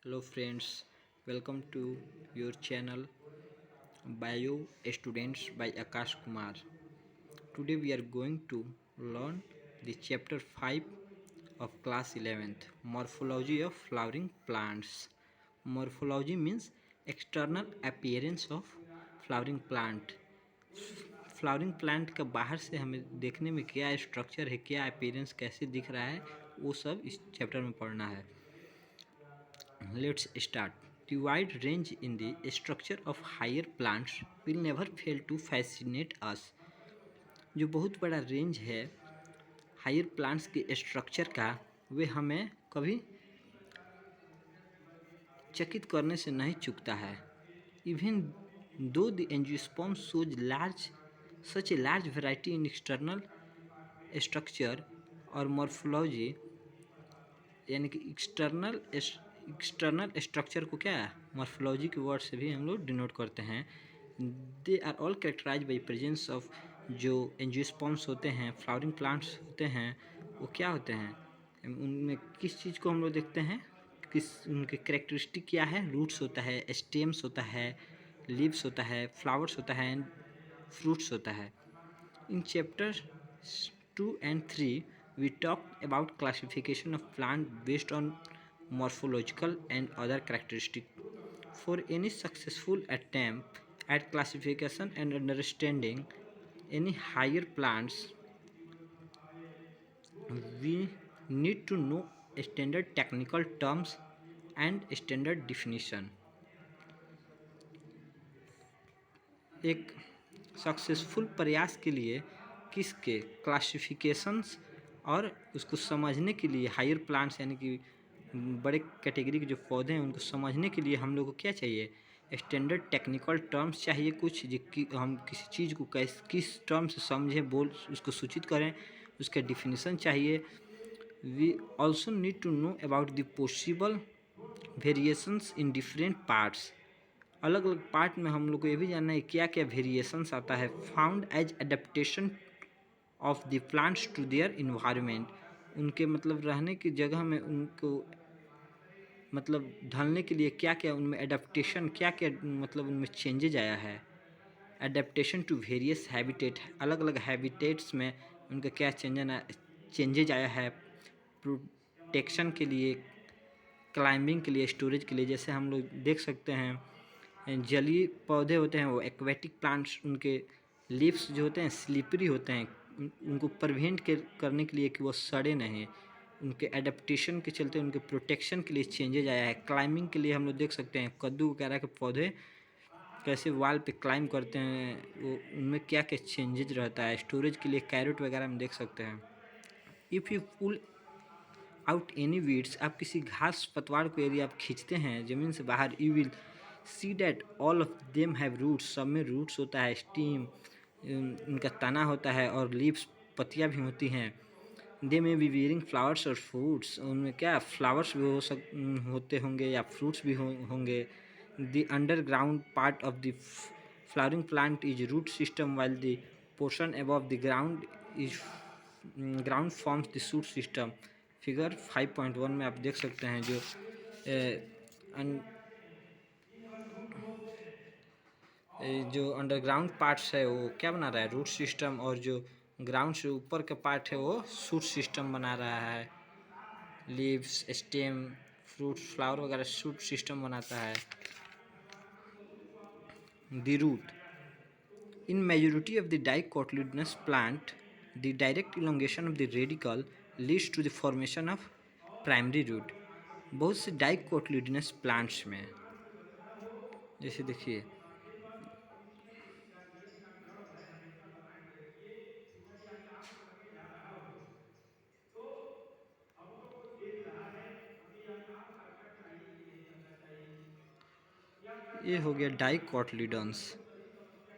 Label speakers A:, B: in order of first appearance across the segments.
A: Hello friends, welcome to your channel Bio Students by Akash Kumar. Today we are going to learn the chapter 5 of class 11th, Morphology of Flowering Plants. Morphology means external appearance of flowering plant. Flowering plant का बाहर से हमें देखने में क्या structure है, क्या appearance कैसे दिख रहा है, वो सब इस चैप्टर में पढ़ना है. Let's start. The wide range in the structure of higher plants will never fail to fascinate us. जो बहुत बड़ा रेंज है हायर प्लांट्स के स्ट्रक्चर का, वे हमें कभी चकित करने से नहीं चूकता है. Even though the angiosperm shows such a large variety in external structure और मॉर्फोलॉजी, यानी कि एक्सटर्नल स्ट्रक्चर को क्या है मॉर्फोलॉजी के वर्ड से भी हम लोग डिनोट करते हैं. They are all characterize by presence of जो एंजियोस्पर्म्स होते हैं, फ्लावरिंग प्लांट्स होते हैं, वो क्या होते हैं, उनमें किस चीज़ को हम लोग देखते हैं, किस उनके कैरेक्टरिस्टिक क्या है. रूट्स होता है, स्टेम्स होता है, लीव्स होता है, फ्लावर्स होता है एंड फ्रूट्स होता है. In chapters 2 and 3, we talked about classification of plant based on morphological and other characteristics. For any successful attempt at classification and understanding any higher plants, we need to know standard technical terms and standard definition. एक successful प्रयास के लिए किसके classifications और उसको समझने के लिए हायर प्लांट्स यानी कि बड़े कैटेगरी के जो पौधे हैं उनको समझने के लिए हम लोग को क्या चाहिए, स्टैंडर्ड टेक्निकल टर्म्स चाहिए कुछ, जो कि हम किसी चीज़ को किस टर्म से समझें, बोल उसको सूचित करें, उसका डिफिनीसन चाहिए. We also need to know about the possible variations in different parts. अलग अलग पार्ट में हम लोग को ये भी जानना है क्या क्या वेरिएशंस आता है. Found as adaptation of the plants to their environment, उनके मतलब रहने की जगह में उनको मतलब ढलने के लिए क्या क्या उनमें एडेप्टेशन, क्या क्या मतलब उनमें चेंजेज आया है. एडेप्टेशन टू वेरियस हैबिटेट, अलग अलग हैबिटेट्स में उनका क्या चेंजेज आया है. प्रोटेक्शन के लिए, क्लाइंबिंग के लिए, स्टोरेज के लिए. जैसे हम लोग देख सकते हैं जलीय पौधे होते हैं वो एक्वेटिक प्लांट्स, उनके लीव्स जो होते हैं स्लिपरी होते हैं, उनको प्रिवेंट करने के लिए कि वो सड़े नहीं, उनके एडेप्टेशन के चलते उनके प्रोटेक्शन के लिए चेंजेज आया है. क्लाइंबिंग के लिए हम लोग देख सकते हैं कद्दू वगैरह के पौधे कैसे वाल पे क्लाइंब करते हैं, वो उनमें क्या क्या चेंजेज रहता है. स्टोरेज के लिए कैरेट वगैरह में देख सकते हैं. If you pull out any weeds, आप किसी घास पतवार को यदि आप खींचते हैं ज़मीन से बाहर, you will see that all of them have roots, सब में रूट्स होता है, स्टीम उनका तना होता है और लीव्स पत्तियाँ भी होती हैं. दे में बी बियरिंग फ्लावर्स और फ्रूट्स, उनमें क्या फ्लावर्स भी होते होंगे या फ्रूट्स भी होंगे. The underground part of the flowering plant is root system while the portion above the ground forms the shoot system. Figure 5.1 में आप देख सकते हैं जो अंडरग्राउंड पार्ट्स है वो क्या बना रहा है, रूट सिस्टम, और जो ग्राउंड से ऊपर का पार्ट है वो शूट सिस्टम बना रहा है. लीव्स, स्टेम, फ्रूट, फ्लावर वगैरह शूट सिस्टम बनाता है. The root in majority of the dicotyledonous plant, the direct elongation of the radicle leads to the formation of primary root. बहुत से डाइकोटिलेडोनस प्लांट्स में जैसे देखिए ये हो गया डाइकोटिलेडोन्स.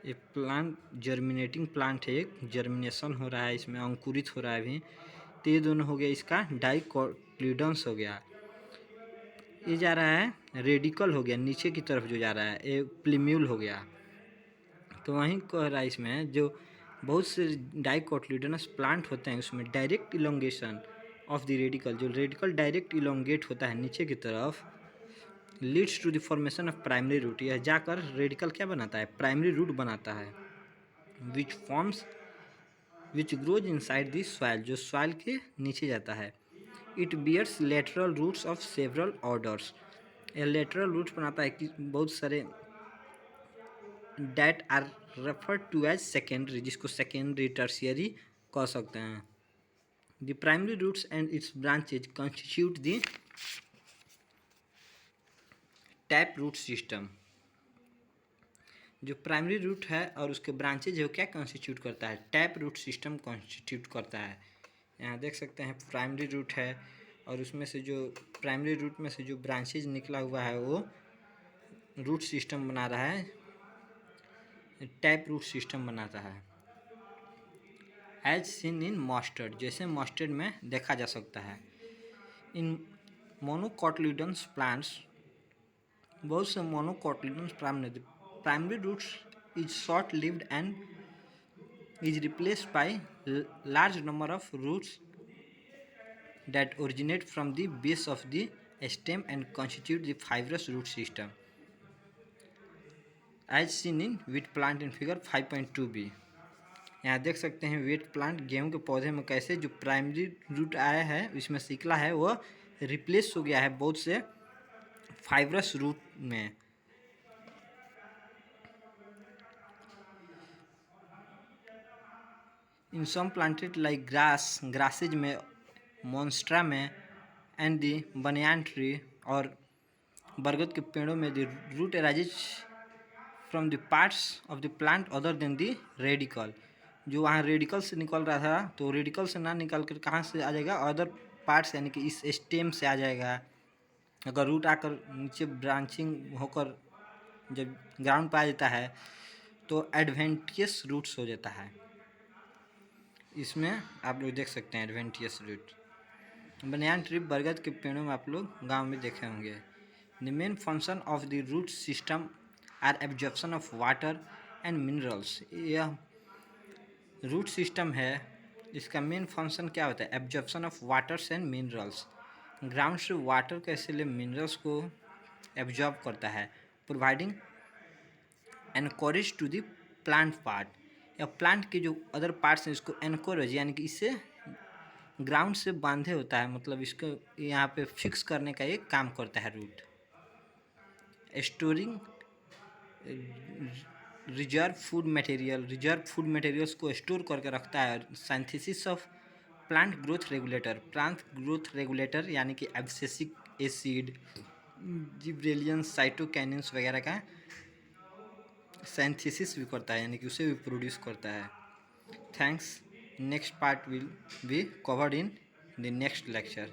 A: ये प्लांट जर्मिनेटिंग प्लांट है, एक जर्मिनेशन हो रहा है इसमें, अंकुरित हो रहा है अभी. तो ये दोनों हो गया इसका डाइकोटिलेडोन्स हो गया. ये जा रहा है रेडिकल हो गया नीचे की तरफ जो जा रहा है, ये प्लीम्यूल हो गया. तो वहीं कह रहा है इसमें जो बहुत से डाइकोटिलेडोनस प्लांट होते हैं उसमें direct elongation of the radicle, जो रेडिकल डायरेक्ट इलोंगेट होता है नीचे की तरफ, leads to the formation of primary root, यह जाकर रेडिकल क्या बनाता है, प्राइमरी रूट बनाता है। Which forms which grows inside the soil, जो सॉइल के नीचे जाता है। It bears lateral roots of several orders, यह लेटरल रूट्स बनाता है कि बहुत सारे that are refer to as secondary, जिसको सेकेंडरी टर्शियरी कह सकते हैं। The primary roots and its branches constitute the tap root system, जो प्राइमरी रूट है और उसके ब्रांचेज है वो क्या कंस्टिट्यूट करता है, टैप रूट सिस्टम कंस्टिट्यूट करता है। यहाँ देख सकते हैं प्राइमरी रूट है और उसमें से जो प्राइमरी रूट में से जो ब्रांचेज निकला हुआ है वो रूट सिस्टम बना रहा है, टैप रूट सिस्टम बनाता है। एज सीन इन मस्टर्ड, जैसे मस्टर्ड में देखा जा सकता है। इन मोनोकोटिलिडन्स प्लांट्स, बहुत से monocotyledons primary roots is short lived and is replaced by large number of roots that originate from the base of the stem and constitute the fibrous root system, as seen in wheat plant in figure 5.2b। यहाँ देख सकते हैं wheat plant गेहूं के पौधे में कैसे जो प्राइमरी रूट आया है इसमें सिकला है वह रिप्लेस हो गया है बहुत से फाइब्रस रूट में। इन सम प्लांटेड लाइक ग्रासेज में, मॉन्स्ट्रा में एंड दी बनियान ट्री, और बरगद के पेड़ों में the root arises from the parts of the plant other than the radicle, जो वहाँ रेडिकल से निकल रहा था तो रेडिकल से ना निकल कर कहाँ से आ जाएगा, अदर पार्ट्स यानी कि इस स्टेम से आ जाएगा। अगर रूट आकर नीचे ब्रांचिंग होकर जब ग्राउंड पर आ जाता है तो एडवेंटियस रूट्स हो जाता है। इसमें आप लोग देख सकते हैं एडवेंटियस रूट। बनियान ट्री बरगद के पेड़ों में आप लोग गांव में देखे होंगे। The main function of the root system are absorption of water and minerals, यह रूट सिस्टम है इसका मेन फंक्शन क्या होता है, absorption of waters and minerals, ground से वाटर कैसे ले मिनरल्स को एब्जॉर्ब करता है। Providing anchorage to the plant part, या प्लांट के जो अदर पार्ट्स हैं इसको एनकोरेज यानी कि इससे ग्राउंड से बांधे होता है, मतलब इसको यहाँ पे फिक्स करने का एक काम करता है root. Storing reserve food materials को स्टोर करके रखता है। Synthesis of plant growth regulator यानी कि एब्सिसिक एसिड, जिब्रेलियन, साइटोकाइनिन्स वगैरह का सिंथेसिस भी करता है यानी कि उसे भी प्रोड्यूस करता है। Thanks, next part will be covered in the next lecture.